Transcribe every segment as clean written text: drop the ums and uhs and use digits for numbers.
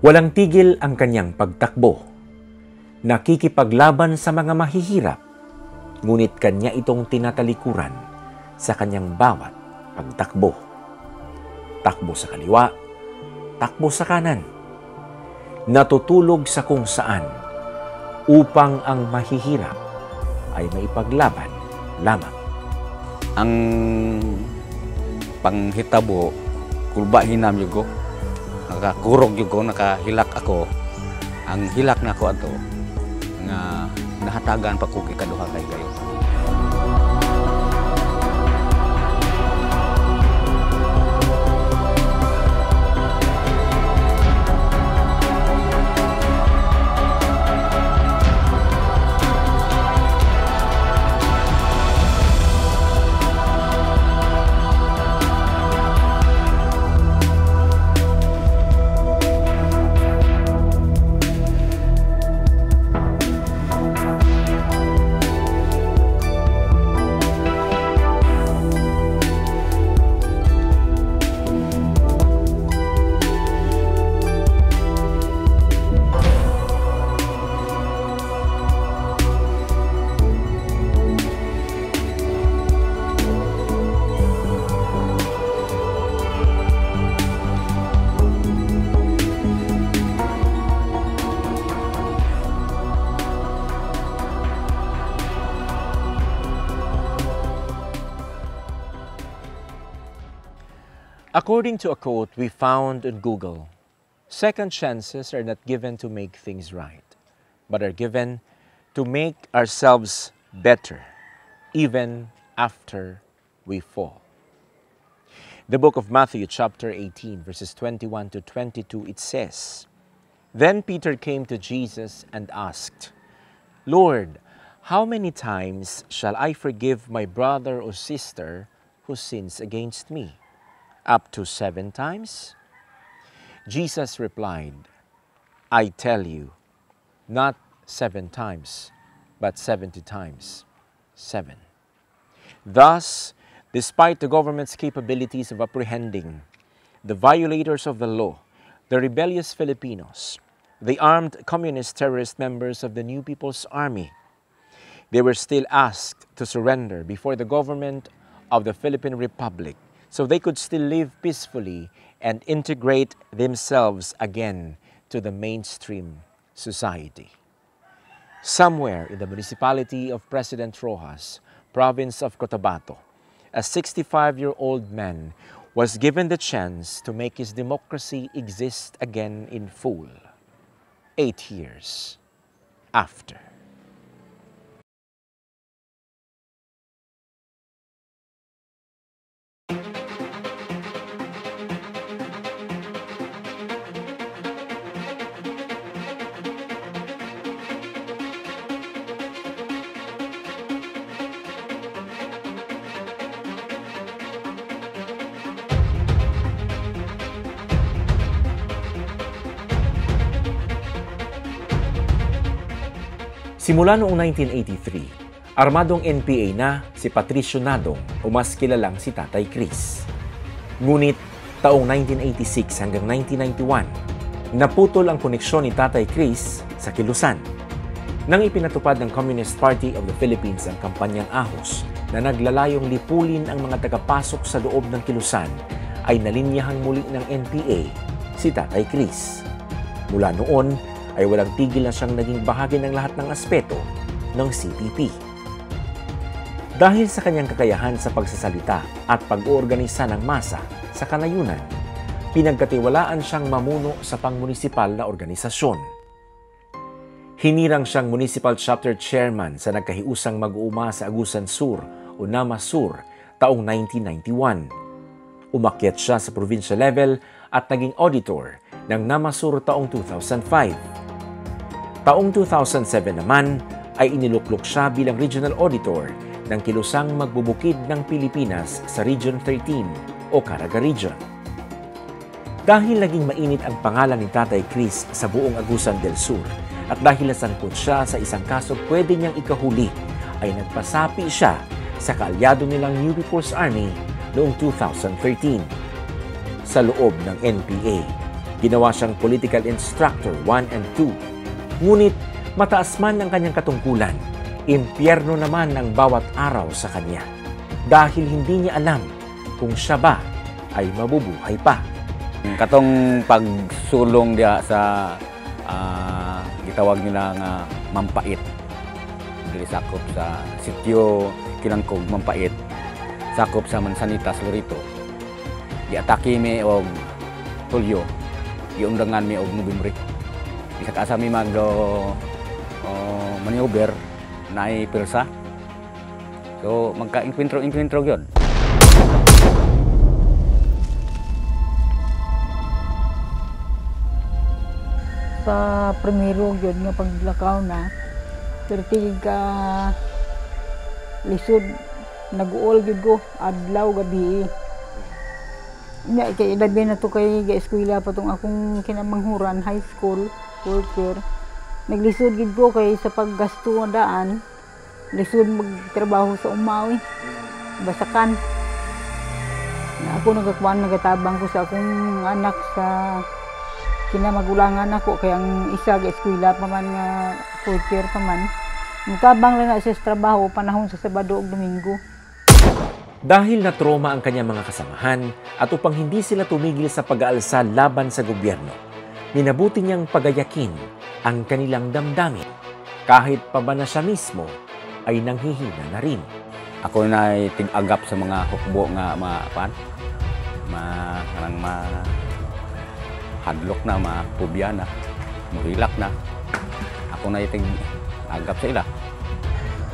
Walang tigil ang kanyang pagtakbo. Nakikipaglaban sa mga mahihirap, ngunit kanya itong tinatalikuran sa kanyang bawat pagtakbo. Takbo sa kaliwa, takbo sa kanan. Natutulog sa kung saan upang ang mahihirap ay maipaglaban lamang. Ang panghitabo, kulba hinam yugo, nakakurog yugo, nakahilak ako. Ang hilak na ko ato, nga nahatagan pa ko ikaduha kay kayo. According to a quote we found on Google, second chances are not given to make things right, but are given to make ourselves better, even after we fall. The book of Matthew, chapter 18, verses 21 to 22, it says, "Then Peter came to Jesus and asked, 'Lord, how many times shall I forgive my brother or sister who sins against me? Up to 7 times?' Jesus replied, 'I tell you, not 7 times, but 70 times 7. Thus, despite the government's capabilities of apprehending the violators of the law, the rebellious Filipinos, the armed communist terrorist members of the New People's Army, they were still asked to surrender before the government of the Philippine Republic so they could still live peacefully and integrate themselves again to the mainstream society. Somewhere in the municipality of President Roxas, province of Cotabato, a 65-year-old man was given the chance to make his democracy exist again in full, 8 years after. Simula noong 1983, armadong NPA na si Patricio Nadong o mas kilalang si Tatay Chris. Ngunit taong 1986 hanggang 1991, naputol ang koneksyon ni Tatay Chris sa Kilusan. Nang ipinatupad ng Communist Party of the Philippines ang kampanyang Ahos na naglalayong lipulin ang mga tagapasok sa loob ng Kilusan, ay nalinyahang muli ng NPA si Tatay Chris. Mula noon, ay walang tigil na siyang naging bahagi ng lahat ng aspeto ng CPP. Dahil sa kanyang kakayahan sa pagsasalita at pag-oorganisa ng masa sa kanayunan, pinagkatiwalaan siyang mamuno sa pangmunisipal na organisasyon. Hinirang siyang Municipal Chapter Chairman sa nagkahiusang mag-uuma sa Agusan Sur o Nama Sur taong 1991. Umakyat siya sa provincial level at naging auditor ng Nama Sur taong 2005. Taong 2007 naman ay iniluklok siya bilang regional auditor ng Kilusang Magbubukid ng Pilipinas sa Region 13 o Caraga Region. Dahil naging mainit ang pangalan ni Tatay Chris sa buong Agusan del Sur at dahil nasangkot siya sa isang kaso pwede niyang ikahuli, ay nagpasapi siya sa kaalyado nilang New People's Army noong 2013. Sa loob ng NPA, Ginawa siyang political instructor 1 and 2. Ngunit mataas man ang kanyang katungkulan, impyerno naman ang bawat araw sa kanya dahil hindi niya alam kung siya ba ay mabubuhay pa. Katong pagsulong dia sa gitawag nila nga Mampait. Dili sakop sa sitio Kinangkog Mampait, sakop sa Mansanitas Lorito. Giatake mi og Hulyo, giundangan mi og Nobyembre. Isa ka sa mi maneuver naay persa. So magka-inkwentro gyud. Sa primero gyud nga paglakaw na pertig ka lisod nag-uol gyud ko adlaw gabi. Nya kay labi na to kay ga-eskwela pa tong akong kinamanghuran high school fourth year. Naglisod gyud ko kay sa paggasto nga daan lisod magtrabaho sa umawi basakan. Na ako nagatabang ko sa akong anak sa kinamagulangan ako kaya ang isa ga-eskwela pa man nga fourth year pa man. Nagtabang lang na siya sa trabaho panahon sa Sabado ug Domingo. Dahil na trauma ang kanyang mga kasamahan at upang hindi sila tumigil sa pag-aalsa laban sa gobyerno, minabuti niyang pagayakin ang kanilang damdamin. Kahit pa ba na siya mismo ay nanghihina na rin. Ako na tig-agap sa mga hukbo nga hadlok na, mapubya na, murilak na. Ako na tig-agap sa ila.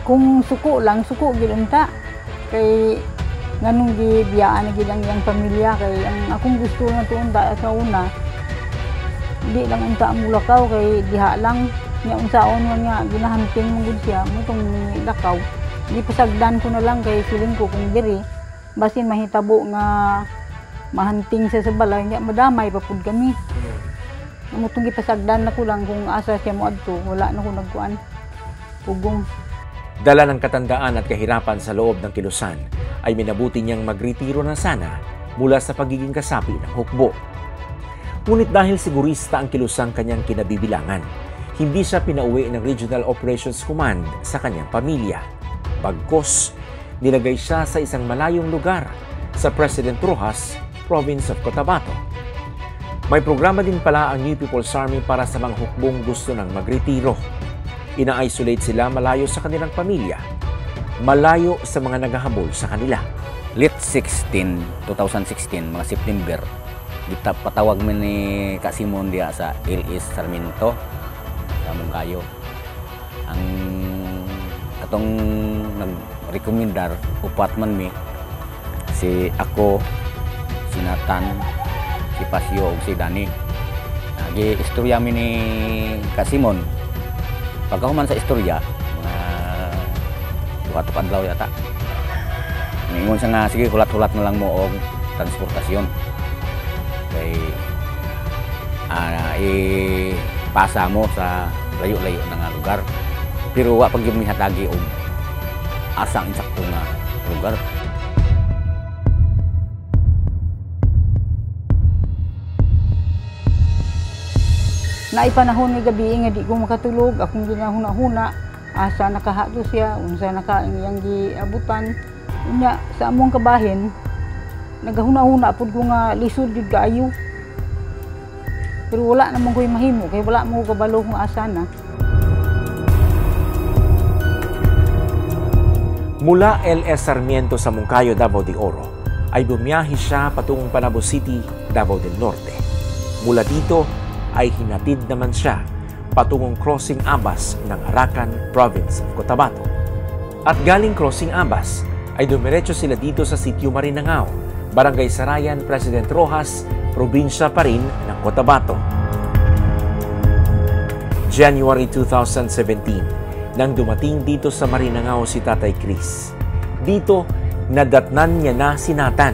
Kung suko lang, suko gid unta. Kay nganong gibiyaan na gid ang iyang pamilya kay ang akong gusto na tuunta sa una. Di lang unta ang mulakaw kay diha lang nya unsaon man nga ginahanting mo gud siya mo tong lakaw. Di pasagdan ko na lang kay feeling ko kung diri basin mahitabo nga mahanting sa balay nya madamay pa pud kami. Amo tong gipasagdan na ko lang kung asa siya mo adto wala na ko nagkuan. Pugong. Dala ng katandaan at kahirapan sa loob ng kilusan ay minabuti niyang magretiro na sana mula sa pagiging kasapi ng hukbo. Ngunit dahil sigurista ang kilusang kanyang kinabibilangan, hindi siya pinauwi ng Regional Operations Command sa kanyang pamilya. Bagkus, nilagay siya sa isang malayong lugar sa President Roxas, Province of Cotabato. May programa din pala ang New People's Army para sa mga hukbong gusto ng magretiro. Ina-isolate sila malayo sa kanilang pamilya, malayo sa mga naghahabol sa kanila. Late 2016, mga September, patawag mo ni Kasimon diya sa LS Sarmiento, sa Mungkayo. Ang katong nag-rekomendar, upat man mi, si ako, si Nathan, si Pasio, o si Dani. Nag-istorya mi ni Kasimon. Pagkahuman sa istorya, mga 2 adlaw yata. Ningon siya nga, sige, hulat-hulat na lang mo og transportasyon. Kay, ipasa mo sa layo-layo na nga lugar. Pero wa pag yung mihatagi og asang insakto nga lugar. Naipanahon ni gabi nga di ko makatulog, akong ginahuna-huna, asa nakahato siya, unsa iyang giabutan. Unya sa among kabahin, nagahuna-huna pud ko nga lisod jud kaayo. Pero wala namang ko'y mahimo kay wala mo kabalo kung asa na. Mula LS Sarmiento sa Mungkayo, Davao de Oro, ay bumiyahe siya patungong Panabo City, Davao del Norte. Mula dito ay hinatid naman siya patungong Crossing Abas ng Arakan, Province of Cotabato. At galing Crossing Abas ay dumiretso sila dito sa Sitio Marinangao, Barangay Sarayan, President Roxas, probinsya pa rin ng Cotabato. January 2017, nang dumating dito sa Marinangao si Tatay Chris. Dito, nadatnan niya na si Nathan,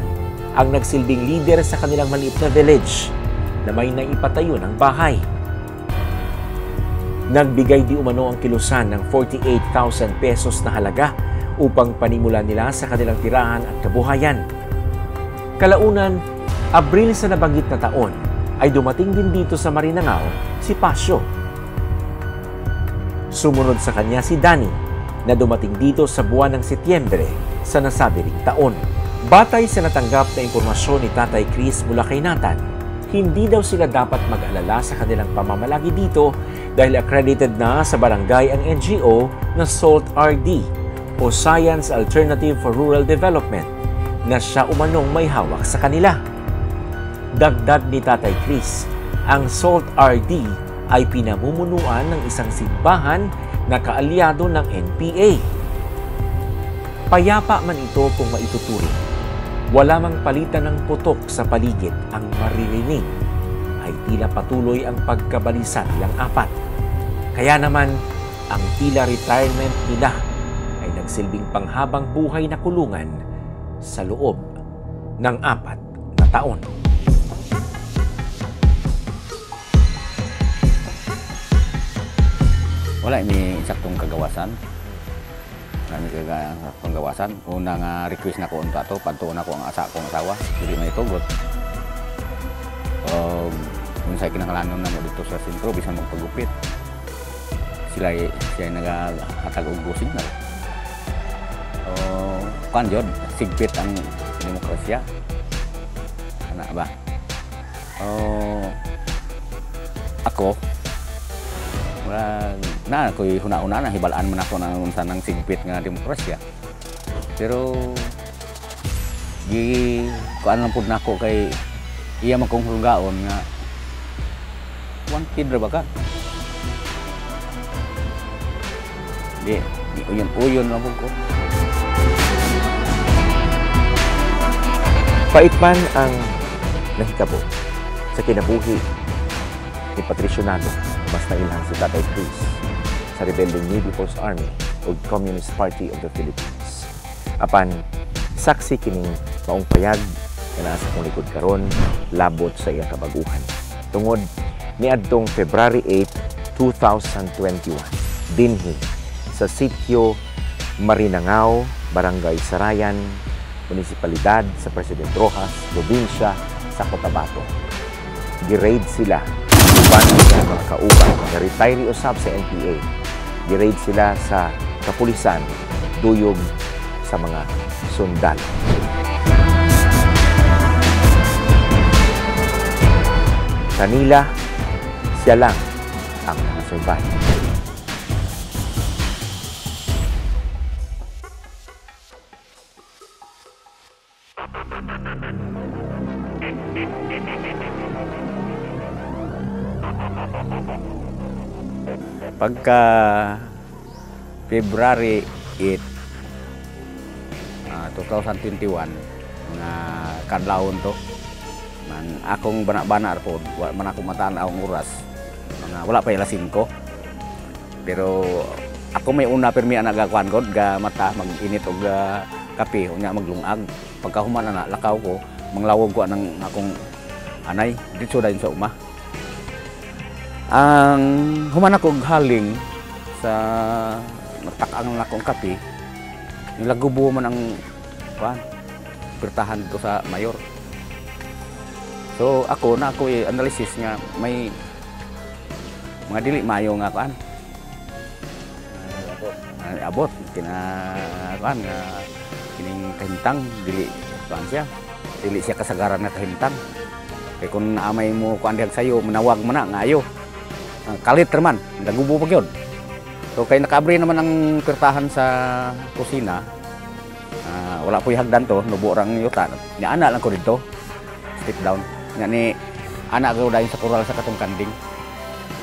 ang nagsilbing leader sa kanilang maliit na village na may naipatayo ng bahay. Nagbigay di umano ang kilusan ng 48,000 pesos na halaga upang panimulan nila sa kanilang tirahan at kabuhayan. Kalaunan, Abril sa nabanggit na taon, ay dumating din dito sa Marinangao si Pasio. Sumunod sa kanya si Danny na dumating dito sa buwan ng Setyembre sa nasabi ring taon. Batay sa natanggap na impormasyon ni Tatay Chris mula kay Nathan, hindi daw sila dapat mag-alala sa kanilang pamamalagi dito dahil accredited na sa barangay ang NGO na SALT RD o Science Alternative for Rural Development na siya umanong may hawak sa kanila. Dagdag ni Tatay Chris, ang SALT RD ay pinamumunuan ng isang simbahan na kaalyado ng NPA. Payapa man ito kung maituturing. Wala mang palitan ng putok sa paligid, ang maririnig ay tila patuloy ang pagkabalisa nilang apat. Kaya naman, ang tila retirement nila ay nagsilbing panghabang buhay na kulungan sa loob ng 4 na taon. Wala ini saktong kagawasan. Kami saktong gawasan. Unang request na ko unta to, pantuon ako ang asa kong asawa. Dili man itugot. Kung sa kinangalanon na mo dito sa sentro, bisan magpagupit. Siya naghatag og signal. Kan jud, sigpit ang demokrasya. Ana ba? Ako, na ako'y huna-una na hibalaan man ako na unsa nang sigpit nga demokrasya. Pero kuan lang pud nako kay iya man kong hulgaon nga wanted ra ba ka? Di uyon lang pud ko. Pait man ang nahitabo sa kinabuhi ni Patricio Nago, mas nailang si Tatay Chris sa rebelling New People's Army o Communist Party of the Philippines. Apan, saksi kining maong payag na nasa kong likod karon, labot sa iyang kabaguhan. Tungod ni adtong February 8, 2021, dinhi sa sitio Marinangao, Barangay Sarayan, Munisipalidad sa President Roxas, Probinsya sa Cotabato. Gi-raid sila, uban ng mga kauban na retiree usab sa NPA. Gi-raid sila sa kapulisan, duyog sa mga sundalo. Kanila, siya lang ang nakasurvive. Pagka February 8, 2021 nga kadlawon to, man akong bana-bana po, man ako mataan ang oras, wala pa ila 5. Pero ako may una permi nagakuan god ga mata mag-init og kape unya maglungag. Pagka human na lakaw ko, manglawog ko ng akong anay dito dayon sa uma. Ang human ako haling sa natak-ang akong kape, nilagubo man ang pertahan dito sa mayor. So ako analysis nga may mga dili mayo nga kuan. Abot nga kining kahintang dili kuan siya. Dili siya kasagaran nga kahintang. Kay kung naamay mo kuan diha sayo, manawag man na ngayo. Kalit man, nagubo pa gyud. So kay nakaabri naman ang pertahan sa kusina. Wala po hagdan to, nubo rang yuta. Ni ana lang ko dito. Step down. Nga ni ana ko dayon sa kural sa katong kanding.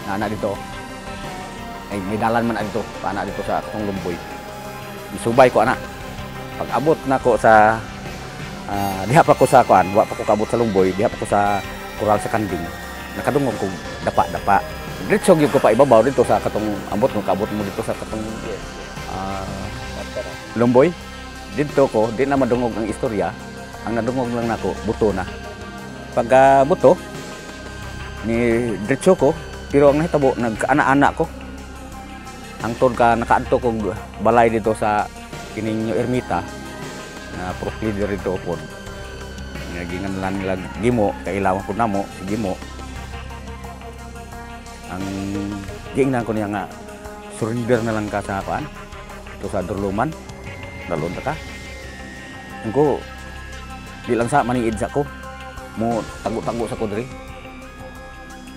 Ana dito. Ay may dalan man dito, ana dito sa katong lumboy. Isubay ko ana. Pag abot na ko sa diha pa ko sa kuan, wa pa ko kaabot sa lumboy, diha pa ko sa kural sa kanding. Nakadungog ko dapa-dapa. Diretso gyud ko pa ibabaw dito sa katong ambot mo kaabot mo dito sa katong lumboy. Dito ko, di na madungog ang istorya. Ang nadungog lang nako, buto na. Pagka buto, ni diretso ko, pero ang nahitabo, nagkaana-ana ko. Hangtod ka, nakaadto kong balay dito sa kining ermita, na proof leader dito po. Nagingan lang nila Gimo, kailangan po namo, si Gimo. Ang giingnan ko niya nga surrender na lang ka sa kuan. To sa Durluman. Dalon ta ka. Engko di lang sa maniid sa ko. Mo tago-tago sa ko diri.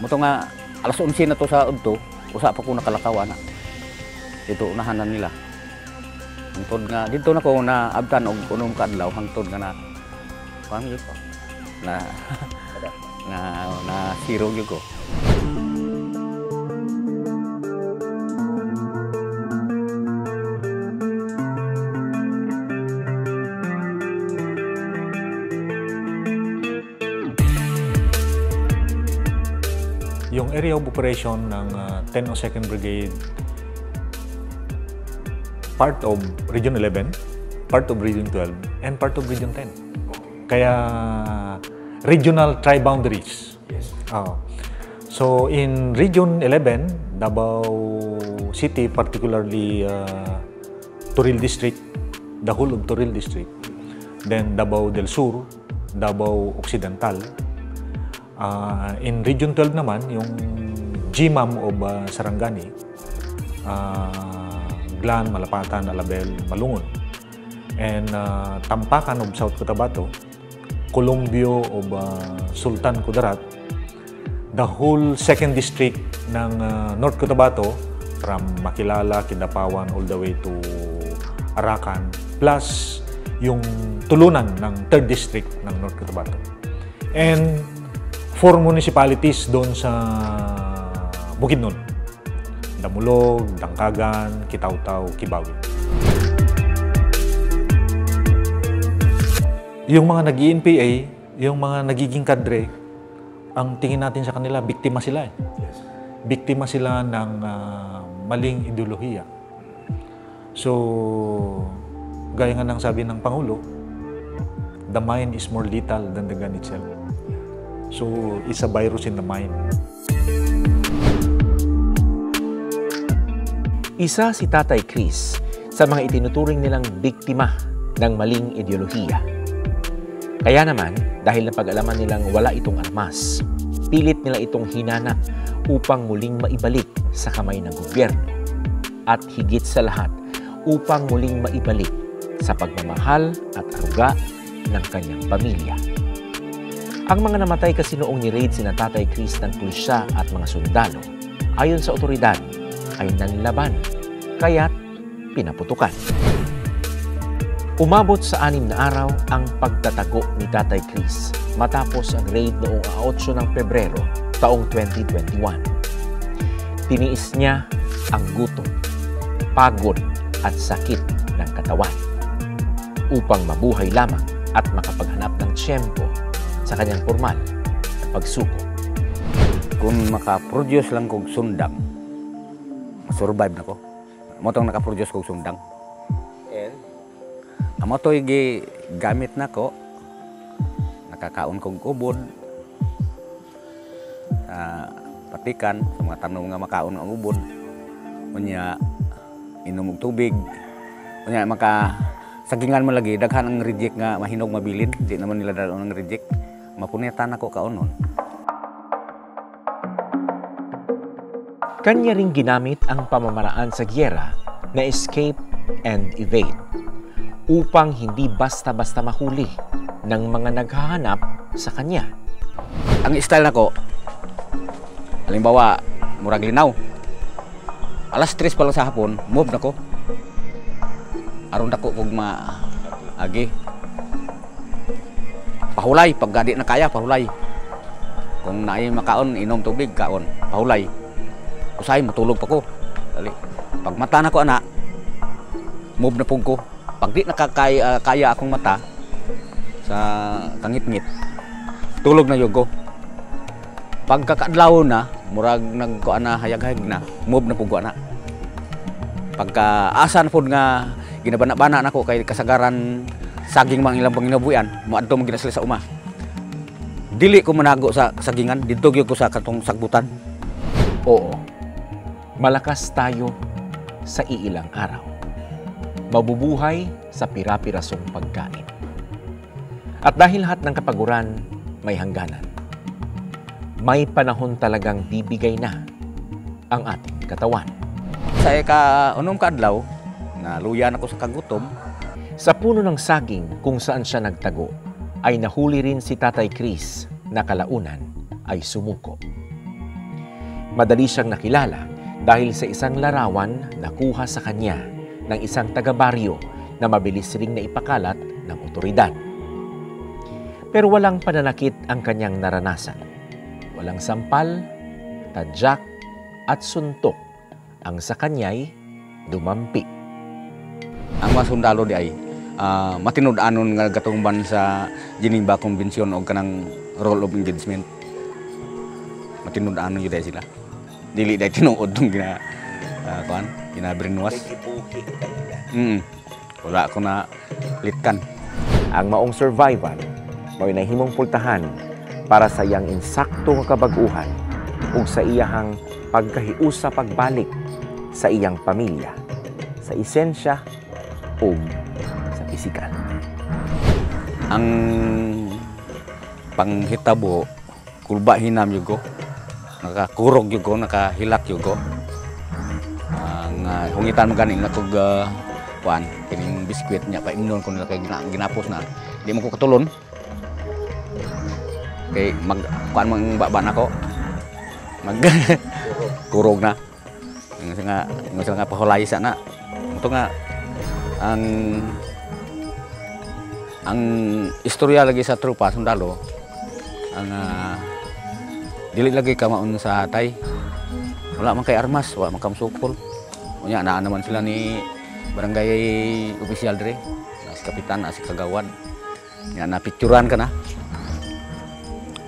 Mo to nga alas 11 na to sa udto, usa pa ko nakalakaw ana. Dito unahan na nila. Hangtod nga dito na ko na abtan og unom ka adlaw hangtod nga na kuan gyud ko. Na siro gyud ko. Yung area of operation ng 1002nd Brigade, part of Region 11, part of Region 12, and part of Region 10. Kaya regional tri-boundaries. Yes. So in Region 11, Davao City, particularly Toril District, the whole of Toril District, then Davao del Sur, Davao Occidental. In Region 12 naman, yung GMAM of Sarangani, Glan, Malapatan, Alabel, Malungon, and Tampakan of South Cotabato, Colombio of Sultan Kudarat, the whole 2nd District ng North Cotabato, from Makilala, Kidapawan, all the way to Arakan, plus yung tulunan ng 3rd District ng North Cotabato. And 4 municipalities doon sa Bukidnon. Damulog, Dangkagan, Kitaw-Taw, Kibawe. Yung mga nag-i-NPA, yung mga nagiging kadre, ang tingin natin sa kanila, biktima sila. Yes. Biktima sila ng maling ideolohiya. So, gaya nga ng sabi ng Pangulo, the mind is more lethal than the gun itself. So, it's a virus in the mind. Isa si Tatay Chris sa mga itinuturing nilang biktima ng maling ideolohiya. Kaya naman, dahil napag-alaman nilang wala itong armas, pilit nila itong hinanap upang muling maibalik sa kamay ng gobyerno. At higit sa lahat, upang muling maibalik sa pagmamahal at aruga ng kanyang pamilya. Ang mga namatay kasi noong ni-raid sina Tatay Chris ng pulisya at mga sundalo, ayon sa otoridad, ay nanlaban, kaya't pinaputukan. Umabot sa 6 na araw ang pagtatago ni Tatay Chris matapos ang raid noong 8 ng Pebrero taong 2021. Tiniis niya ang gutom, pagod at sakit ng katawan upang mabuhay lamang at makapaghanap ng tiyempo sa kanyang formal na pagsuko. Kung makaproduce lang kong sundang, survive na ko. Motong nakaproduce kong sundang. And? Amo to'y gamit na ko. Nakakaon kong ubod. Patikan, sa mga tanong nga makaon ang ubod. Unya, inom og tubig. Unya, sagingan mo lagi, daghan ang reject nga mahinog mabilin. Di naman nila dalaw ng reject. Mapunetan ako kaonon. Kanya ring ginamit ang pamamaraan sa giyera na escape and evade upang hindi basta-basta mahuli ng mga naghahanap sa kanya. Ang style nako, halimbawa, murag linaw. Alas 3 pa lang sa hapon, move nako. Aron dako kog maagi. Pahulay, pag gadi na kaya, pahulay. Kung naay makaon, inom tubig, kaon, pahulay. Usay, matulog pa ko. Dali. Pag mata na ko, anak, move na pong ko. Pag di nakakaya akong mata, sa kangit-ngit, tulog na yung ko. Pag kakadlaw na, murag nagkuan na, hayag-hayag na, move na pong ko, anak. Pagka asa na po nga, ginabana-bana na ko kay kasagaran saging mga ilang panginabuyan, maadto mo ginasila sa uma. Dili ko manago sa sagingan, dito gyud ko sa katong sagbutan. Oo, malakas tayo sa iilang araw. Mabubuhay sa pira-pirasong pagkain. At dahil lahat ng kapaguran may hangganan, may panahon talagang bibigay na ang ating katawan. Sa unom kadlaw, naluyan ako sa kagutom. Sa puno ng saging kung saan siya nagtago, ay nahuli rin si Tatay Chris na kalaunan ay sumuko. Madali siyang nakilala dahil sa isang larawan na kuha sa kanya ng isang taga-baryo na mabilis ring naipakalat ng otoridad. Pero walang pananakit ang kanyang naranasan. Walang sampal, tadyak at suntok ang sa kanya'y dumampi. Ang mga sundalo di ay matinud-anon nga gatungban sa Geneva Convention o kanang role of engagement. Matinud-anon yun sila. Dili dahil tinuod nung ginabrinwas. Wala ako na litkan. Ang maong survival mo'y nahimong pultahan para sa iyang insakto nga kabaguhan ug sa iyahang pagkahiusa pagbalik sa iyang pamilya, sa esensya ug sa pisikal. Ang panghitabo, kulba hinam yugo, nakakurog yugo, nakahilak yugo. Ang hungitan mo ganing natug kining biskwit niya pa imnon ko nila kay ginapos na. Di mo ko katulon. Kay kuan mang baban ako. Kurog na. Nga nga pahulay sana. Ito nga ang istorya lagi sa trupa sundalo ang dili lagi ka maun sa tay. Wala man kay armas, wala man kamsukol. Unya naa naman sila ni barangay opisyal dire, si kapitan, si kagawad. Nya na picturean ka na.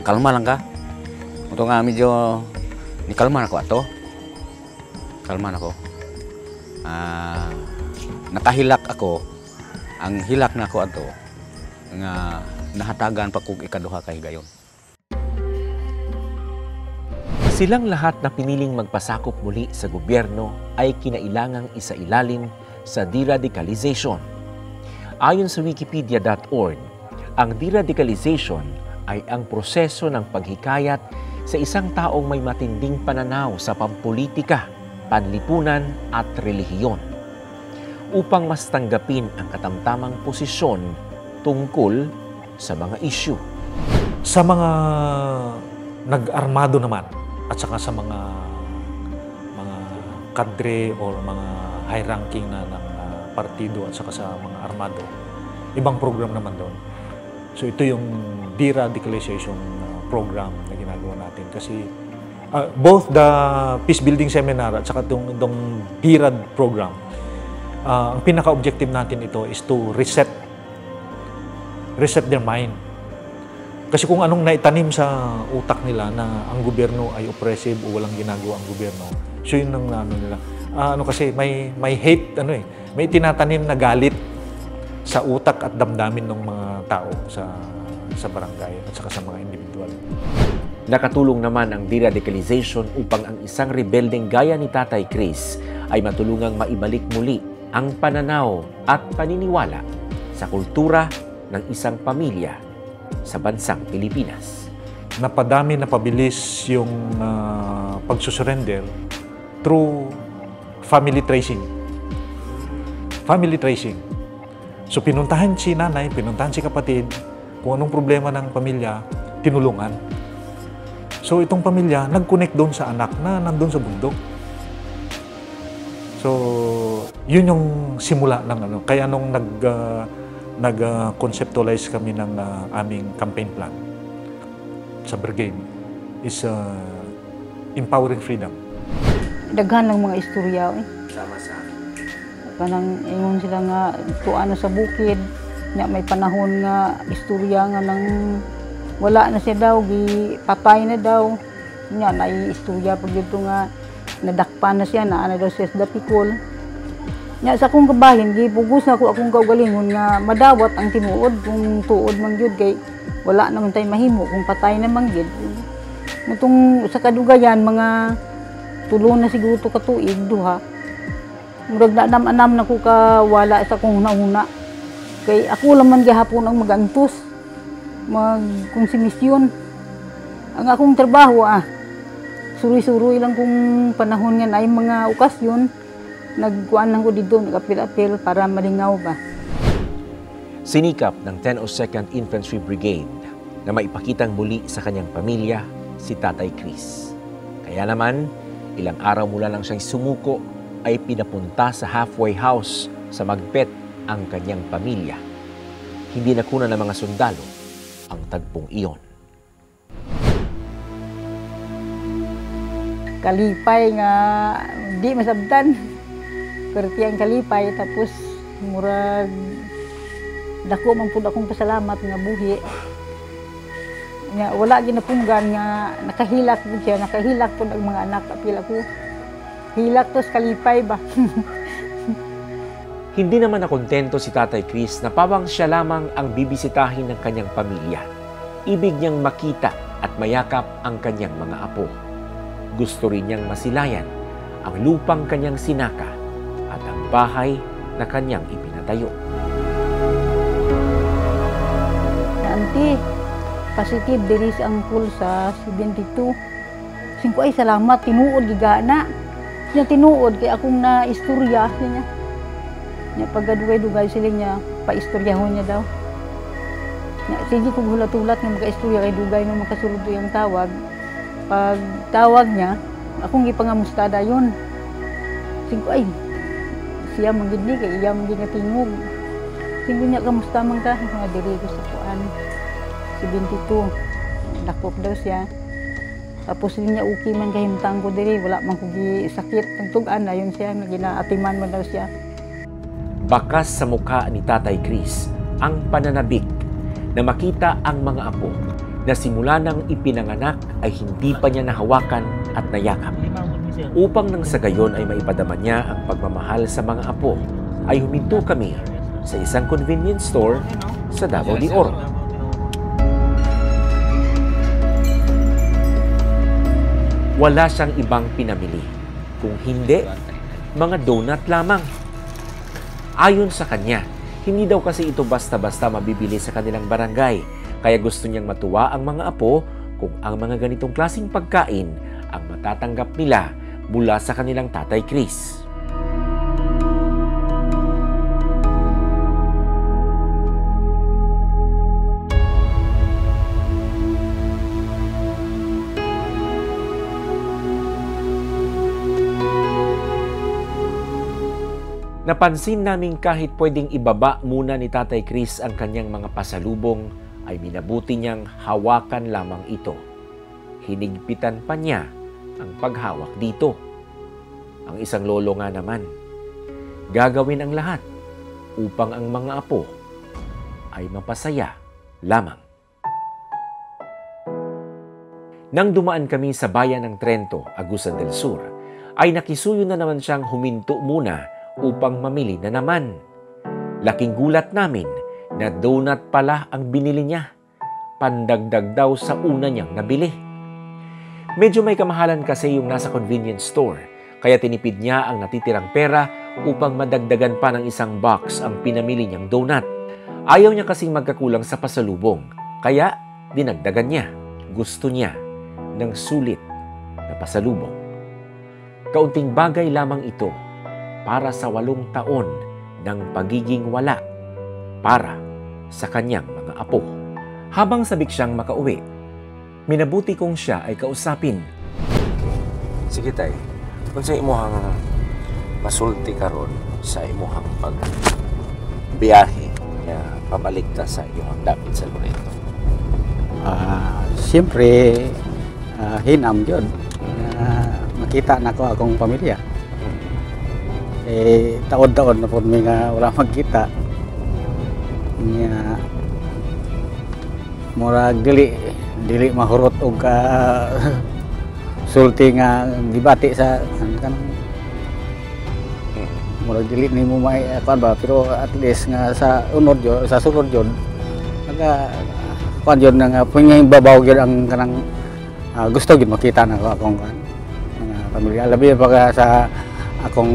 Kalma lang ka. Ito nga medyo ni kalma ako ato. Kalma na ako. Nakahilak ako. Ang hilak na ako ato nga nahatagan pa kog ikaduha ka higayon. Silang lahat na piniling magpasakop muli sa gobyerno ay kinailangang isailalim sa deradicalization. Ayon sa wikipedia.org, ang deradicalization ay ang proseso ng paghikayat sa isang taong may matinding pananaw sa pampolitika, panlipunan at relihiyon upang mas tanggapin ang katamtamang posisyon tungkol sa mga issue. Sa mga nag-armado naman at saka sa mga kadre o mga high-ranking na ng partido at saka sa mga armado, ibang program naman doon. So ito yung deradicalization program na ginagawa natin kasi both the peace building seminar at saka itong DERAD program, ang pinaka-objective natin ito is to reset their mind. Kasi kung anong naitanim sa utak nila na ang gobyerno ay oppressive o walang ginagawa ang gobyerno, so yun ang nila. Kasi may hate, may tinatanim na galit sa utak at damdamin ng mga tao sa barangay at saka sa mga individual. Nakatulong naman ang deradicalization upang ang isang rebeldeng gaya ni Tatay Chris ay matulungang maibalik muli ang pananaw at paniniwala sa kultura ng isang pamilya sa bansang Pilipinas. Napadami, napabilis yung pagsusurrender through family tracing. Family tracing. So pinuntahan si nanay, pinuntahan si kapatid, kung anong problema ng pamilya, tinulungan. So itong pamilya, nag-connect doon sa anak na nandun sa bundok. So yun yung simula ng Kaya nung nag-conceptualize kami ng aming campaign plan sa brigade is empowering freedom. Daghan lang mga istorya Sama-sama. Kanang ingon sila nga tuano sa bukid, nya may panahon nga istorya nga nang wala na siya daw, patay na daw. Nya nay istorya pag dito nga nadakpan na siya, na daw siya sa dapikol. Nya sa akong kabahin, gipugos na ako akong kaugalingon nga madawat ang tinuod kung tuod man gyud kay wala naman tay mahimo kung patay na man gyud. Mutong sa kadugayan mga tulo na siguro to ka tuig duha. Murag na anam na ko ka wala sa kong hunahuna. Kay ako laman gihapon ang mag-antos, konsumisyon. Ang akong trabaho nagsuroy-suroy lang kung panahon nga ay mga okasyon, nagkuan lang ko dito, nag-apil-apil para malingaw ba. Sinikap ng 102nd Infantry Brigade na maipakitang muli sa kanyang pamilya si Tatay Chris. Kaya naman, ilang araw mula lang siyang sumuko ay pinapunta sa halfway house sa Magpet ang kanyang pamilya. Hindi nakuna ng mga sundalo ang tagpong iyon. Kalipay nga di masabtan. Perti ang kalipay tapos murag dako man pud akong pasalamat nga buhi. Nga wala ginapunggan nga nakahilak pud siya, nakahilak pud ang mga anak apil ako. Hilak tos kalipay ba. Hindi naman nakontento si Tatay Chris na pawang siya lamang ang bibisitahin ng kanyang pamilya. Ibig niyang makita at mayakap ang kanyang mga apo. Gusto rin niyang masilayan ang lupang kanyang sinaka at ang bahay na kanyang ipinatayo. Auntie, positive diri sa angkol sa 72. Singko ay salamat, tinuod gigana. Niya tinuod kay akong na istorya niya. Niya pagdugay-dugay sila niya, paistoryahon niya daw. Niya, sige kung hulat-hulat ng mga-istorya kay dugay ng makasulod yung tawag. Pag tawag niya, akong ipangamustada yun. Singko ay, siya manggid ni, kay iya manggid nga tingog. Singko niya, kamusta man ka? Mga diri ko sa kuan. 72. Dakop daw siya. Tapos niya okay man kahimtang ko diri, wala man ko sakit. Tugtugan na yun siya, ginatiman man daw siya. Bakas sa mukha ni Tatay Chris ang pananabik na makita ang mga apo na simula nang ipinanganak ay hindi pa niya nahawakan at nayakap. Upang nang sa gayon ay maipadama niya ang pagmamahal sa mga apo, ay huminto kami sa isang convenience store sa Davao de Oro. Wala siyang ibang pinamili, kung hindi, mga donut lamang. Ayon sa kanya, hindi daw kasi ito basta-basta mabibili sa kanilang barangay, kaya gusto niyang matuwa ang mga apo kung ang mga ganitong klaseng pagkain ang matatanggap nila mula sa kanilang Tatay Chris. Napansin namin kahit pwedeng ibaba muna ni Tatay Chris ang kanyang mga pasalubong, ay minabuti niyang hawakan lamang ito. Hinigpitan pa niya ang paghawak dito. Ang isang lolo nga naman, gagawin ang lahat upang ang mga apo ay mapasaya lamang. Nang dumaan kami sa bayan ng Trento, Agusan del Sur, ay nakisuyo na naman siyang huminto muna upang mamili na naman. Laking gulat namin na donut pala ang binili niya. Pandagdag daw sa una niyang nabili. Medyo may kamahalan kasi yung nasa convenience store, kaya tinipid niya ang natitirang pera upang madagdagan pa ng isang box ang pinamili niyang donut. Ayaw niya kasing magkakulang sa pasalubong, kaya dinagdagan niya. Gusto niya ng sulit na pasalubong. Kaunting bagay lamang ito para sa 8 taon ng pagiging wala para sa kanyang mga apo. Habang sabik siyang makauwi, minabuti kong siya ay kausapin. Sige tay, kung sa imuhang masulti karon sa imuhang pagbiyahe na pabalik ta sa imuhang dapit sa Loreto. Siyempre, hinam yun. Makita na ko akong pamilya. Taon-taon na po may nga wala magkita. Nga, murag dili mahurot og sulti nga gibati sa kan murag dili nimo may kuan ba, pero at least nga sa unod yun, sa sunod yun naga kuan yun nga pingin babaw gyud ang kanang gusto gyud makita na akong mga pamilya, labi pa sa akong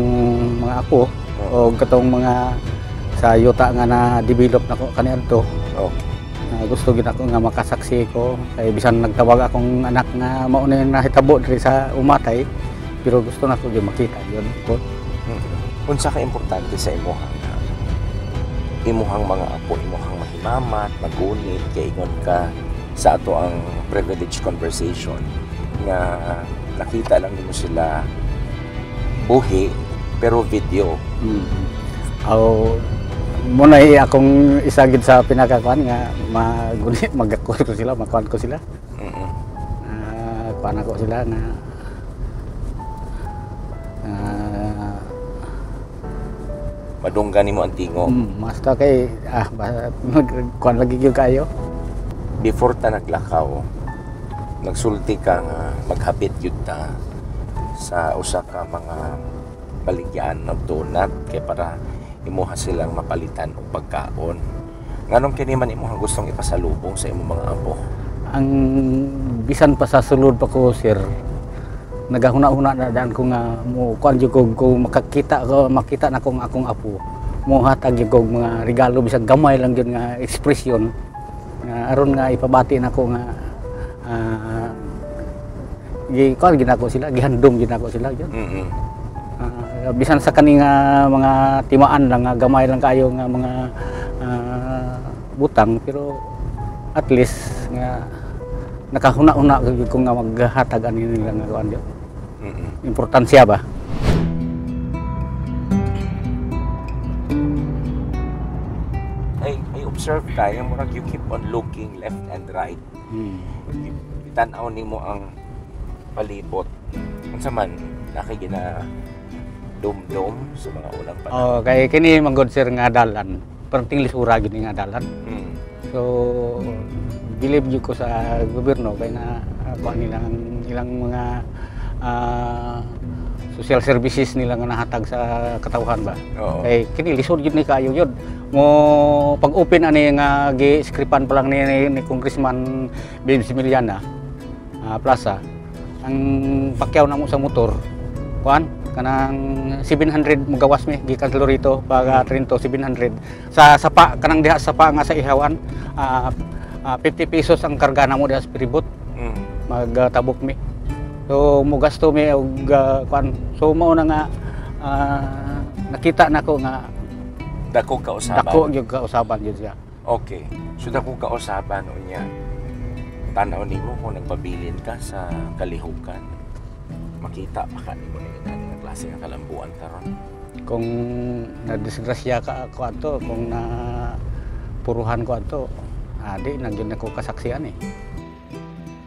mga apo o katong mga sa yuta nga na develop na ko kaniadto. Okay. gusto gid ako nga makasaksi ko kay bisan nagtawag akong anak nga mao na nahitabo diri sa umatay pero gusto na ko gyud makita yun ko. Unsa ka importante sa imuhang mga apo, imuhang mahimamat, magunit kay ingon ka sa ato ang privileged conversation nga nakita lang nimo sila buhi pero video. Muna akong isagid sa pinakakuan nga magunit magakuan ko sila, makuan ko sila. Kuan ako sila na madunggan nimo ang tingog. Basta kay kuan lagi gyud kayo. Before ta naglakaw, nagsulti ka nga maghapit yun ta sa usa ka mga baligyan ng donut kay para imuha silang mapalitan og pagkaon. Nganong kini man imuhang gustong ipasalubong sa imong mga apo? Ang bisan pa sa sulod pa ko sir, nagahuna-huna na daan ko nga mo kuan jud ko makita na kong akong apo. Mo hatag jud ko mga regalo bisag gamay lang jud nga ekspresyon. Aron nga ipabati nako nga kuan ginako sila, gihandom ginako sila jud. Bisan sa kaning mga timaan lang nga gamay lang kayo nga mga butang pero at least nga nakahuna-una ko nga maghatag ani nila nga kuan jud. Importansya ba? I observe tayo, murag you keep on looking left and right. Itanaw nimo ang palibot. Unsa man nakigina dum-dum sa mga unang panahon. Kay kini manggod sir nga dalan. Perting lisura gini nga dalan. So believe jud ko sa gobyerno kay na kuan ilang mga social services nila nga nahatag sa katawhan ba. Kay kini lisod jud ni kayo jud. Mo pag-open ani nga gi-scripan pa lang ni Congressman Babe Similiana Plaza. Ang pakyaw namo sa motor kuan kanang 700 mugawas mi gikan Lorito pag Trinto 700 sa sapa kanang diha sapa nga sa ihawan 50 pesos ang karga namo diha sa piribot magtabok mi so mo gasto mi og kuan so mao na nga nakita nako nga dako kausaban. Dako gyud kausaban gyud siya. Okay. So dako kausaban unya. Tanaw nimo kung nagpabilin ka sa kalihukan. Makita pa ka nimo ni nga klase nga kalambuan karon. Kung nadisgrasya ka ako ato, kung na puruhan ko ato, di nagyud nako kasaksian eh.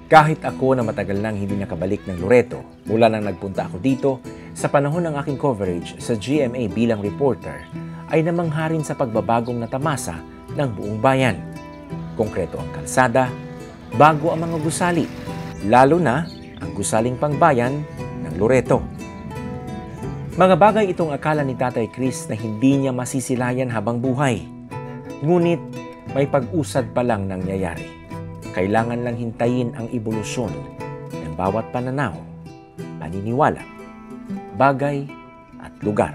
Kahit ako na matagal nang hindi nakabalik ng Loreto mula nang nagpunta ako dito, sa panahon ng aking coverage sa GMA bilang reporter, ay namangharin sa pagbabagong natamasa ng buong bayan. Konkreto ang kalsada, bago ang mga gusali, lalo na ang gusaling pangbayan ng Loreto. Mga bagay itong akala ni Tatay Chris na hindi niya masisilayan habang buhay. Ngunit may pag-usad pa lang nangyayari. Kailangan lang hintayin ang ebolusyon ng bawat pananaw, paniniwala, bagay at lugar.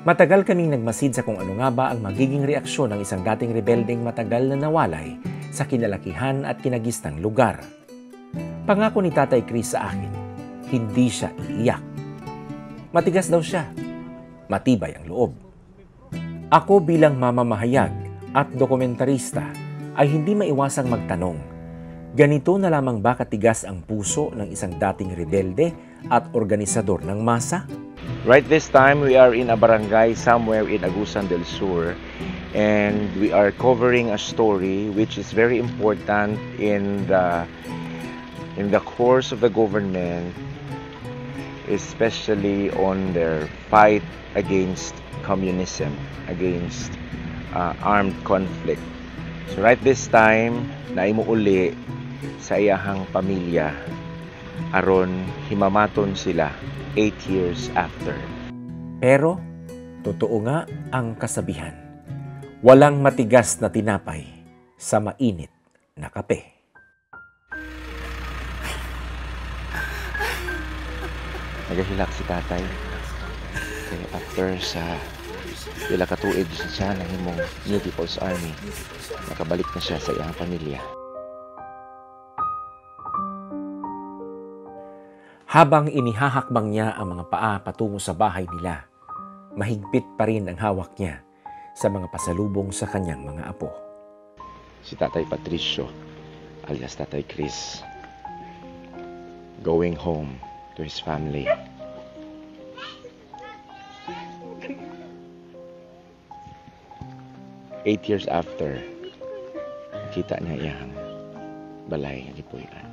Matagal kaming nagmasid sa kung ano nga ba ang magiging reaksyon ng isang dating rebeldeng matagal na nawalay sa kinalakihan at kinagistang lugar. Pangako ni Tatay Chris sa akin, hindi siya iiyak. Matigas daw siya, matibay ang loob. Ako bilang mamamahayag at dokumentarista ay hindi maiwasang magtanong, ganito na lamang ba katigas ang puso ng isang dating rebelde at organisador ng masa? Right this time, we are in a barangay somewhere in Agusan del Sur, and we are covering a story which is very important in the course of the government, especially on their fight against communism, against armed conflict. So right this time, naimuuli sa iyahang pamilya aron himamaton sila 8 years after. Pero, totoo nga ang kasabihan. Walang matigas na tinapay sa mainit na kape. Nagahilak si tatay. Kaya after sa Pila ka tuig siya ng himong New People's Army. Nakabalik na siya sa iyang pamilya. Habang inihahakbang niya ang mga paa patungo sa bahay nila, mahigpit pa rin ang hawak niya sa mga pasalubong sa kanyang mga apo. Si Tatay Patricio, alias Tatay Chris, going home to his family. Eight years after, kita niya iyang balay ng Lipuyan.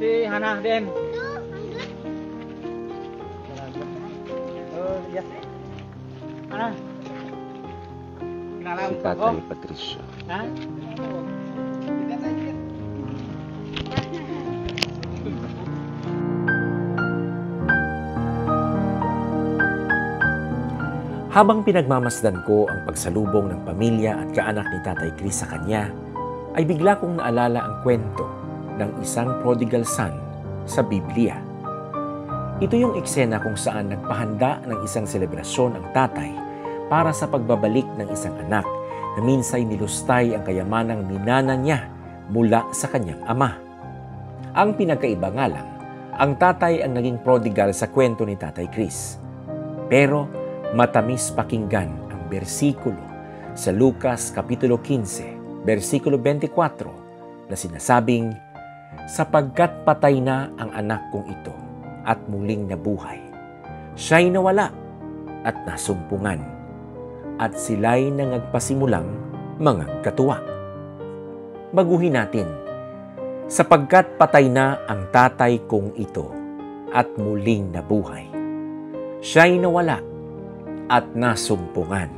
Si Hana din. Oh, iya. Hana. Kenalan Si Tatay Patricio. Ha? Habang pinagmamasdan ko ang pagsalubong ng pamilya at kaanak ni Tatay Chris sa kanya, ay bigla kong naalala ang kwento ng isang prodigal son sa Biblia. Ito yung eksena kung saan nagpahanda ng isang selebrasyon ang tatay para sa pagbabalik ng isang anak na minsay nilustay ang kayamanang minana niya mula sa kanyang ama. Ang pinagkaiba nga lang, ang tatay ang naging prodigal sa kwento ni Tatay Chris. Pero matamis pakinggan ang bersikulo sa Lucas Kapitulo 15, versikulo 24 na sinasabing, sapagkat patay na ang anak kong ito at muling nabuhay. Siya'y nawala at nasumpungan at sila'y nangagpasimulang mga katuwa. Baguhin natin, sapagkat patay na ang tatay kong ito at muling nabuhay. Siya'y nawala at nasumpungan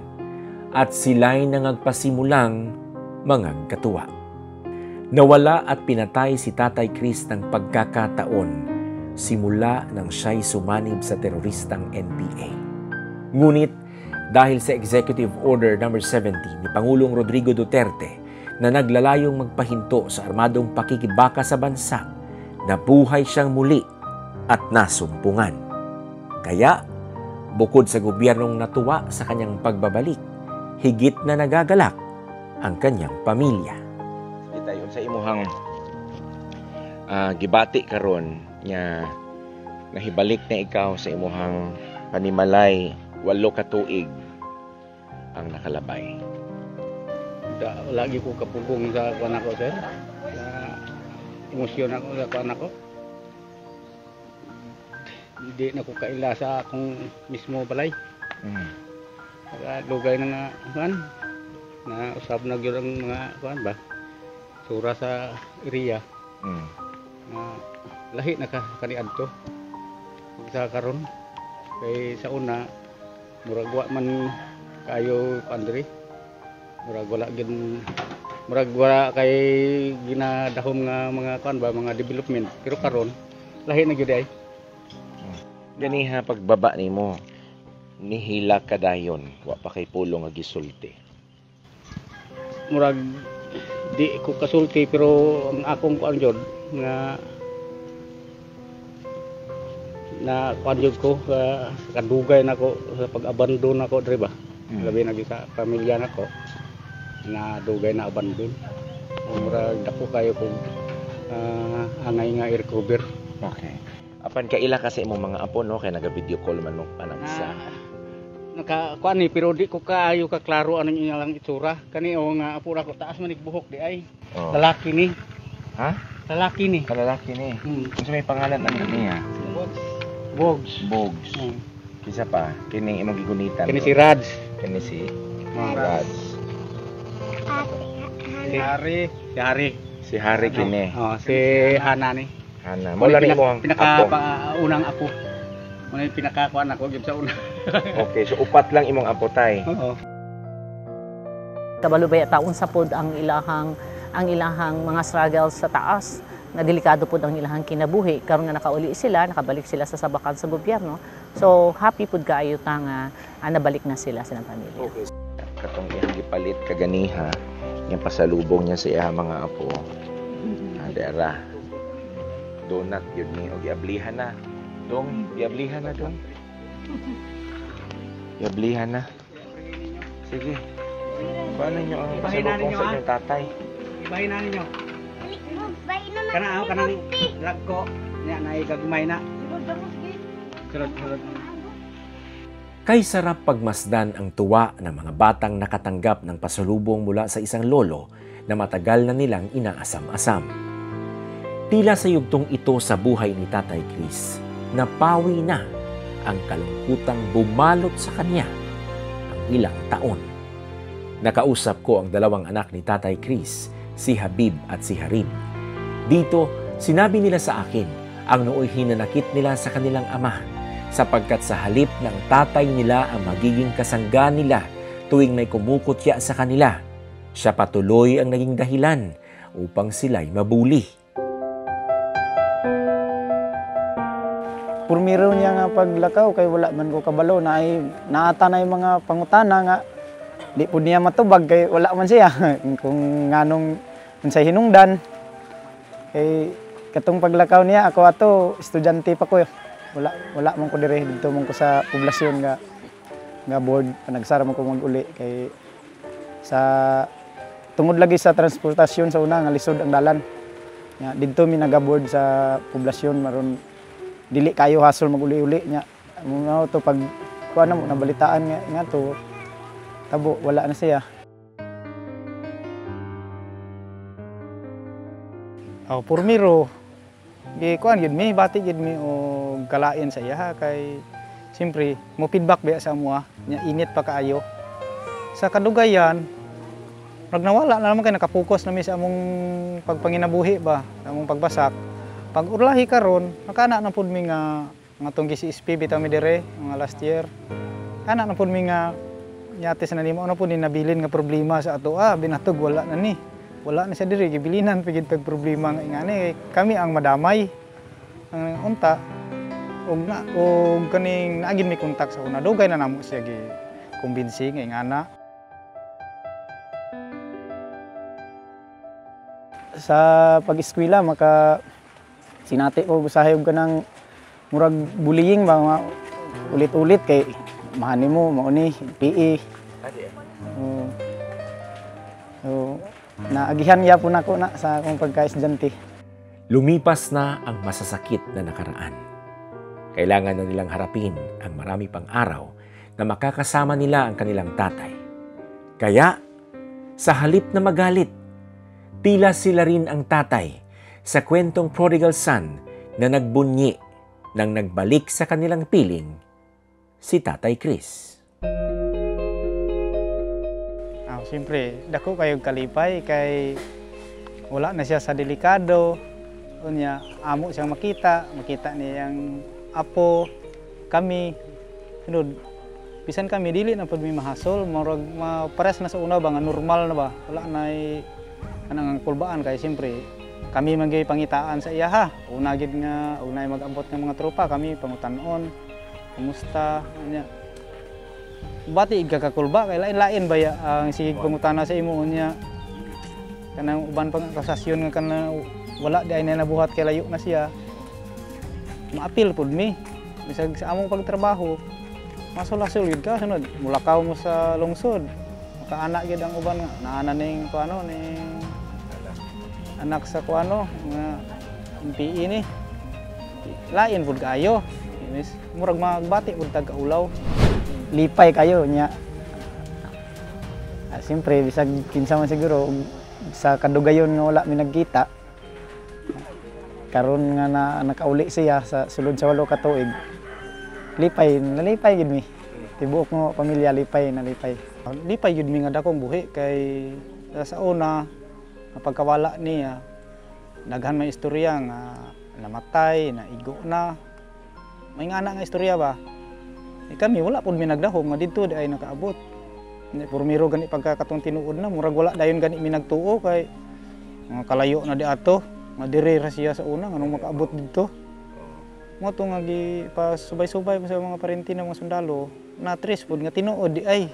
at sila'y nangagpasimulang mga katuwa. Nawala at pinatay si Tatay Chris ng pagkakataon simula nang siya'y sumanib sa teroristang NPA. Ngunit dahil sa Executive Order No. 70 ni Pangulong Rodrigo Duterte na naglalayong magpahinto sa armadong pakikibaka sa bansa, nabuhay siyang muli at nasumpungan. Kaya, bukod sa gobyernong natuwa sa kanyang pagbabalik, higit na nagagalak ang kanyang pamilya. Itayon sa imuhang gibati karon nya nahibalik na ikaw sa imuhang panimalay 8 ka tuig ang nakalabay. Lagi ko kapugong sa kuwan ako, sir. Na emosyon ako sa kuwan ako. Hindi na ko kaila sa akong mismo balay. Lugay na nga kuwan. Na usab na gyud ang mga kuwan ba. Sura sa area. Lahi na ka kaniadto. Sa karon kay sa una murag wa man kayo Andre. Murag wala kay ginadahom nga mga kuan ba, mga development. Pero karon lahi na gyud ay. Ganiha pagbaba nimo nihila ka dayon wa pa kay pulong nga gisulti. Murag di ko kasulti pero ang akong kuan jud nga na kuan jud ko kadugay nako sa pag-abandon nako diri ba. Labi na gyud sa pamilya nako na dugay na abandon. Murag dako kayo kung angay nga i-recover. Okay. Apan kaila ka sa imong mga apo no kay naga-video call man mo anak sa nakakuan ni pero di ko kaayo ka klaro anong ilang itsura. Kani o nga apo ra ko taas man buhok di ay. Lalaki ni. Ha? Lalaki ni. Kalalaki ni. Unsa may pangalan ang niya? Bogs. Bogs. Kisa pa kini imong gigunitan. Kini si Rads. Kini si Rads. Si Hari. Si Hari kini. Oh, si Hana ni. Hana. Mo lang mo ang unang apo. Mo ni pinakakuan ako gyud sa una. Okay, so upat lang imong apo tay. Oo. Kabalubay taon sa pod ang ilahang mga struggles sa taas na delikado po ang ilang kinabuhi karon nga nakauli sila, nakabalik sila sa sabakan sa gobyerno. So happy pud kaayo ta nga nabalik na sila sa pamilya. Okay. Katong iyang gipalit kaganiha, yung pasalubong niya sa iyang mga apo. Dera. Donut yun ni og giablihan na. Dong, giablihan na dong. Giablihan na. Sige. Paano niyo ang pasalubong sa inyong tatay? Ibahin na ninyo. Kana ni lagko nya na gagmay na. Surod. Kay sarap pagmasdan ang tuwa ng mga batang nakatanggap ng pasalubong mula sa isang lolo na matagal na nilang inaasam-asam. Tila sa yugtong ito sa buhay ni Tatay Chris, napawi na ang kalungkutang bumalot sa kanya ang ilang taon. Nakausap ko ang dalawang anak ni Tatay Chris, si Habib at si Harim. Dito, sinabi nila sa akin ang nooy hinanakit nila sa kanilang ama, sapagkat sa halip ng tatay nila ang magiging kasangga nila tuwing may kumukutya sa kanila, siya patuloy ang naging dahilan upang sila'y mabuli. Purmiro niya nga paglakaw kay wala man ko kabalo na ay naata na yung mga pangutana nga di po niya matubag kay wala man siya kung nganong unsay hinungdan kay katong paglakaw niya ako ato estudyante pa ko wala man ko dire dito man ko sa poblasyon nga board panagsara man ko maguli kay sa tungod lagi sa transportasyon sa una nga lisod ang dalan nya didto mi nagaboard sa poblasyon maron dili kayo hasol maguli-uli nya mo to pag kuan na mo nabalitaan nga to tabo wala na siya. Purmiro gi kuan gid mi bati gid mi og kalain sa iya kay siyempre mo feedback biya sa amuha nya init pa kaayo sa kadugayan nagnawala na naman kay nakapokus na mi sa among pagpanginabuhi ba sa among pagbasak. Pag urlahi karon, nakana na pud mi nga tong GCSP bitaw mi dire mga last year. Kana na pud mi nga nyate sa nanimo na pud ni nabilin nga problema sa ato binatog wala na ni. Wala na siya dire gibilinan pigid tag problema nga ingani kami ang madamay. Ang unta og kaning naagin mi kontak sa una dugay na namo siya gi kumbinsi nga ingana. Sa pag-eskwela maka sinati ko busahib ka ng murag bullying ba mga ulit-ulit kay mahani mo mauni PE. So naagihan ya po nako na sa akong pagka-estudyante. Lumipas na ang masasakit na nakaraan. Kailangan na nilang harapin ang marami pang araw na makakasama nila ang kanilang tatay. Kaya, sa halip na magalit, tila sila rin ang tatay sa kwentong prodigal son na nagbunyi nang nagbalik sa kanilang piling si Tatay Chris. Siyempre, dako kayong kalipay kay wala na siya sa delikado. Unya, amo siyang makita niyang apo, kami. Sunod, bisan kami dili na pud mi mahasol, murag pares na sa una ba nga normal na ba. Wala na kanang kulbaan kay siyempre kami magay pangitaan sa iya ha. Una gid nga unay mag-abot ng mga tropa kami pangutan-on. Kumusta nya. Bati igkakakulba kay lain-lain ba ang sige pangutana sa imo nya. Kanang uban pang kasasyon nga kana wala di ay nabuhat kay layo na siya. Maapil pud mi. Bisag sa among pagtrabaho. Masol-asol gid ka sunod. Mulakaw mo sa lungsod. Makaanak gid ang uban nga naana ning kuano ning anak sa kuano nga MPE ni lain pud kaayo murag magbati pud tag kaulaw lipay kayo nya siyempre bisag kinsa man siguro sa kadugayon nga wala mi nagkita karon nga nakauli siya sa sulod sa 8 ka tuig nalipay gid mi tibuok mo pamilya lipay gid mi nga dakong buhi kay sa una pagkawala niya, daghan may istorya nga namatay, naigo na. May nga nga istorya ba? Kami wala pud mi nagdahom nga didto di ay nakaabot. Purmiro gani pagkakatong tinuod na, murag wala dayon gani mi nagtuo kay mga kalayo na di ato. Nga diri ra siya sa una, anong makaabot dito. Mo to nga gi pa subay-subay sa mga parenti ng mga sundalo, na-tres pud nga tinuod di ay.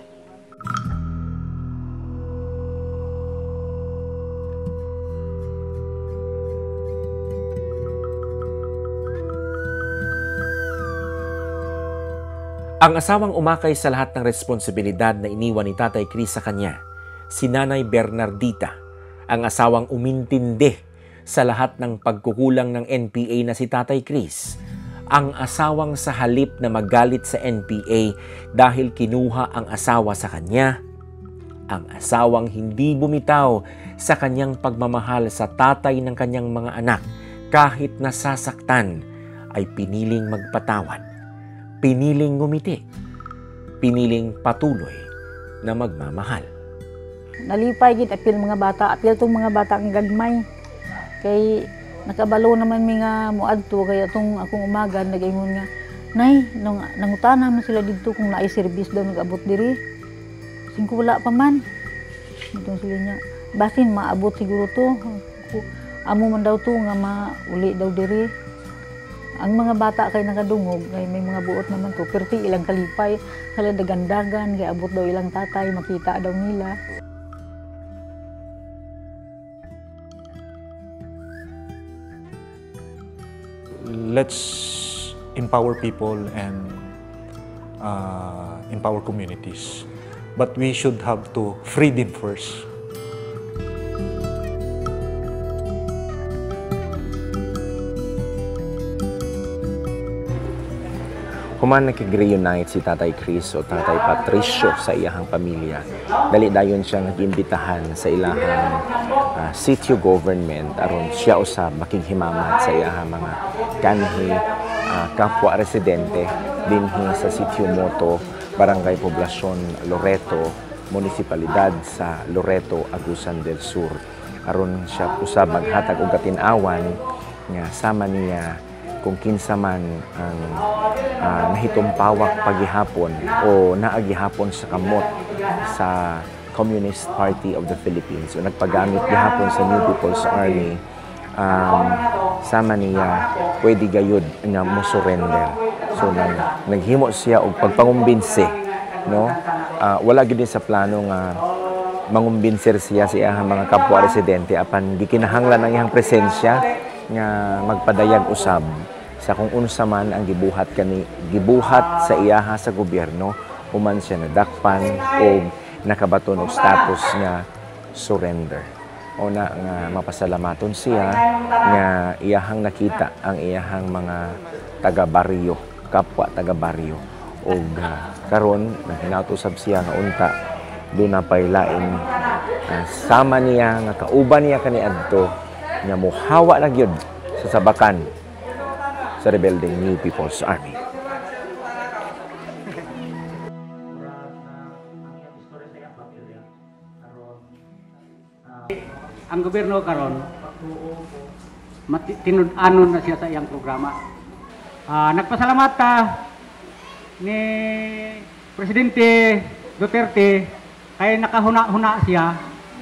Ang asawang umakay sa lahat ng responsibilidad na iniwan ni Tatay Chris sa kanya, si Nanay Bernardita, ang asawang umintindi sa lahat ng pagkukulang ng NPA na si Tatay Chris, ang asawang sa halip na magalit sa NPA dahil kinuha ang asawa sa kanya, ang asawang hindi bumitaw sa kanyang pagmamahal sa tatay ng kanyang mga anak kahit nasasaktan ay piniling magpatawad. Piniling ngumiti, piniling patuloy na magmamahal. Nalipay gid apil mga bata, apil tong mga bata ang gagmay. Kay nakabalo naman mi nga muadto kay atong akong umaga nagaingon nga, nay, nangutana man sila didto kung naay service daw nag-abot diri. Singko wala pa man. Itong sila niya, basin maabot siguro to. Amo man daw to nga mauli daw diri. Ang mga bata kay nakadungog, kay may mga buot naman to, perti ilang kalipay, kala dagandagan, kay abot daw ilang tatay, makita daw nila. Let's empower people and empower communities. But we should have to free them first. Human nakig-reunite si Tatay Chris o Tatay Patricio sa iyahang pamilya. Dali dayon siya nag-imbitahan sa ilahang sitio government aron siya usab makighimamat sa iyahang mga kanhi kapwa residente dinhi sa sitio Moto, Barangay Poblasyon Loreto, Munisipalidad sa Loreto, Agusan del Sur. Aron siya usab maghatag og katin-awan nga sama niya kung kinsa man ang nahitumpawak paghihapon o naagihapon sa kamot sa Communist Party of the Philippines o nagpagamit gihapon sa New People's Army, sama niya pwede gayud nga mo surrender. So naghimo siya og pagpangumbinsi, no? Wala gid sa plano nga mangumbinser siya sa iyang mga kapwa residente apan gikinahanglan ang iyang presensya nga magpadayag usab sa kung unsa man ang gibuhat sa iyaha sa gobyerno human siya nadakpan o nakabaton og status nga surrender. Una nga mapasalamaton siya nga iyahang nakita ang iyahang mga taga-baryo, kapwa taga-baryo og karon nahinatusab siya nga unta doon na pailain sama niya nga kauban niya kaniadto nga mohawa lang yun sa sabakan sa rebelding New People's Army. Ang gobyerno karon tinud-anon na siya sa iyang programa. Nagpasalamat ta ni Presidente Duterte kay nakahuna-huna siya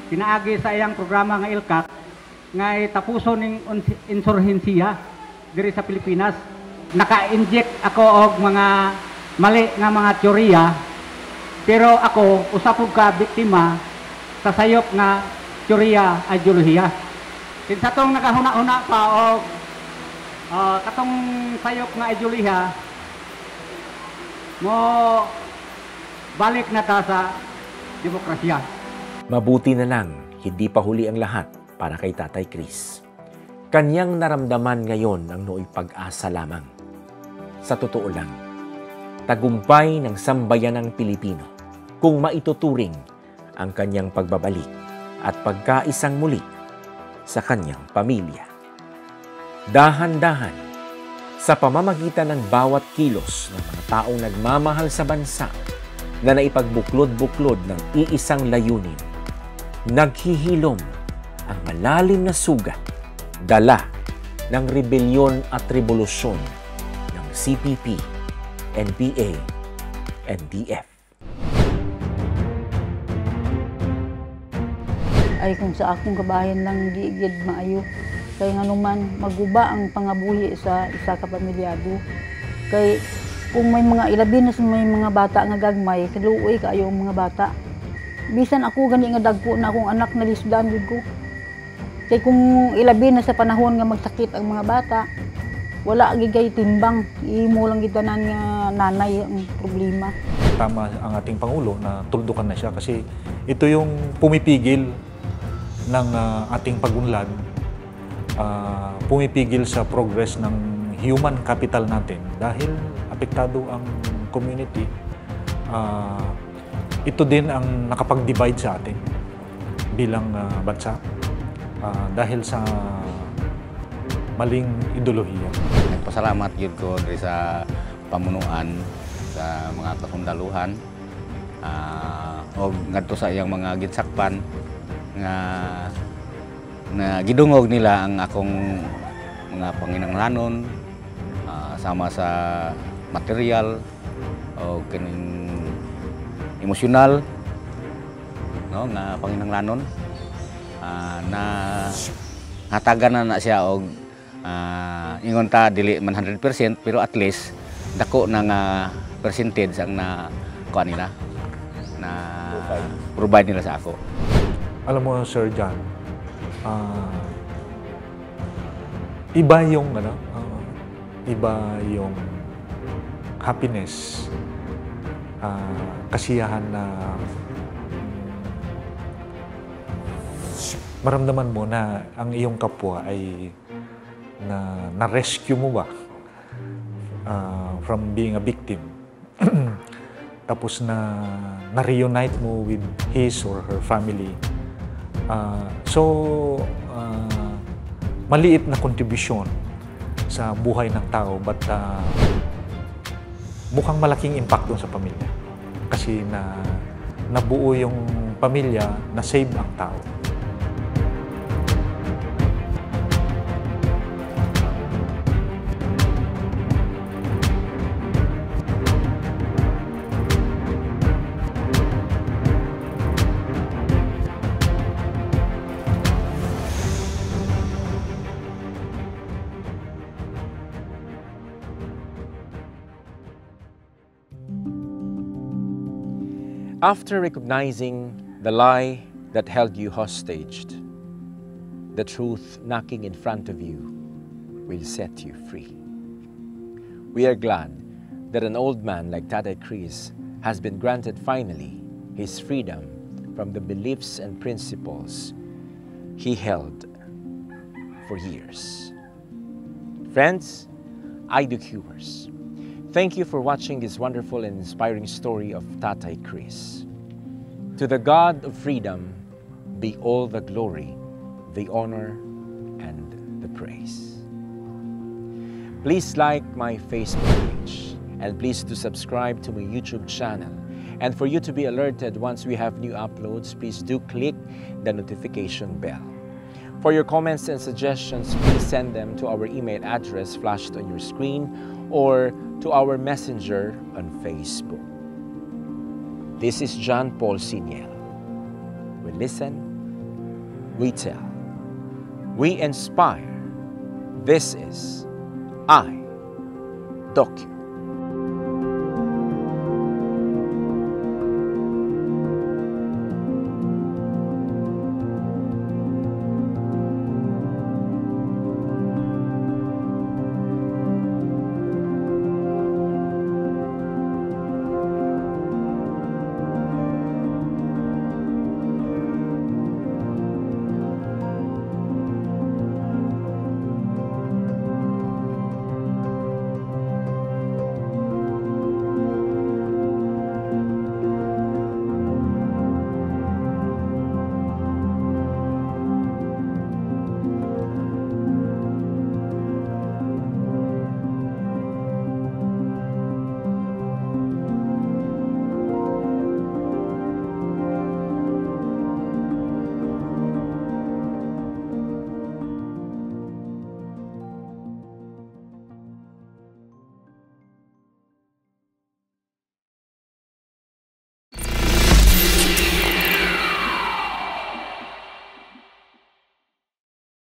pinaagi sa iyang programa nga ILCAC nga tapuson ning insurhensiya diri sa Pilipinas. Naka-inject ako og mga mali nga mga teorya, pero ako usapog ka biktima sa sayop nga teorya ideolohiya. Kinsa tong nakahuna-huna pa og katong sayop nga ideolohiya mo balik na ta sa demokrasya. Mabuti na lang, hindi pa huli ang lahat para kay Tatay Chris. Kanyang naramdaman ngayon ang nooy pag-asa lamang. Sa totoo lang, tagumpay ng sambayanang Pilipino kung maituturing ang kanyang pagbabalik at pagkaisang muli sa kanyang pamilya. Dahan-dahan, sa pamamagitan ng bawat kilos ng mga taong nagmamahal sa bansa na naipagbuklod-buklod ng iisang layunin, naghihilom ang malalim na sugat dala ng rebelyon at revolusyon ng CPP, NPA, NDF. Ay kung sa akong kabayan lang gigid maayo, Kay nganuman maguba ang pangabuhi sa isa ka pamilyado. Kay kung may mga ilabi na may mga bata nga gagmay, kaluoy kaayo ang mga bata. Bisan ako gani nga dagko na akong anak na lisdan gid ko. Kay kung ilabi na sa panahon nga magsakit ang mga bata, wala gid kay timbang, imo lang gid tanan nga nanay ang problema. Tama ang ating Pangulo na tuldukan na siya kasi ito yung pumipigil ng ating pagunlad, pumipigil sa progress ng human capital natin dahil apektado ang community. Ito din ang nakapag-divide sa atin bilang bansa dahil sa maling ideolohiya. Nagpasalamat yun ko diri sa pamunuan sa mga kasundaluhan o ngadto sa iyang mga ginsakpan nga na gidungog nila ang akong mga panginahanglanon sama sa material o kining emosyonal no nga panginahanglanon na hatagan na siya og ingon ta dili man 100% pero at least dako na nga percentage ang na kuha nila na provide nila sa ako. Alam mo, Sir John, iba yung iba yung happiness, kasiyahan na maramdaman mo na ang iyong kapwa ay na-rescue mo ba from being a victim. Tapos na-reunite mo with his or her family. Maliit na kontribusyon sa buhay ng tao but mukhang malaking impact doon sa pamilya. Kasi nabuo yung pamilya, na-save ang tao. After recognizing the lie that held you hostage, the truth knocking in front of you will set you free. We are glad that an old man like Tatay Chris has been granted finally his freedom from the beliefs and principles he held for years. Friends, IDOCUers, thank you for watching this wonderful and inspiring story of Tatay Chris. To the God of freedom be all the glory, the honor, and the praise. Please like my Facebook page and please do subscribe to my YouTube channel. And for you to be alerted once we have new uploads, please do click the notification bell. For your comments and suggestions, please send them to our email address flashed on your screen or to our messenger on Facebook. This is John Paul Siniel. We listen, we tell, we inspire. This is IDOCU.